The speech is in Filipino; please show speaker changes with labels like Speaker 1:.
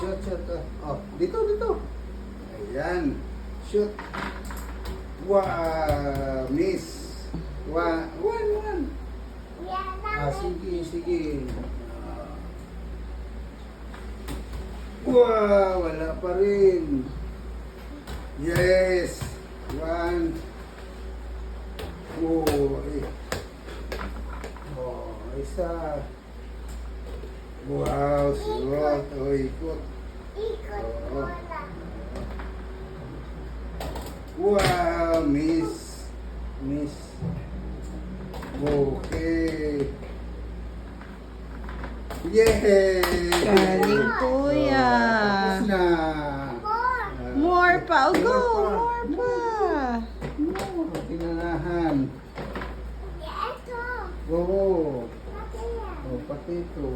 Speaker 1: Shoot, shoot. Oh, dito, dito. Ayan. Shoot. Wow, miss. One. Sige, sige. Wow, wala pa rin. Yes. One. Oh, isa. Wow, suot. Oh, ikot. Oh. Wow, miss. Okay. Yay!
Speaker 2: Galing, kuya.
Speaker 1: Tapos na.
Speaker 2: More pa. Oh, go.
Speaker 1: More
Speaker 2: More pa.
Speaker 1: More. Tinanahan. Oo. Oh, pati ito.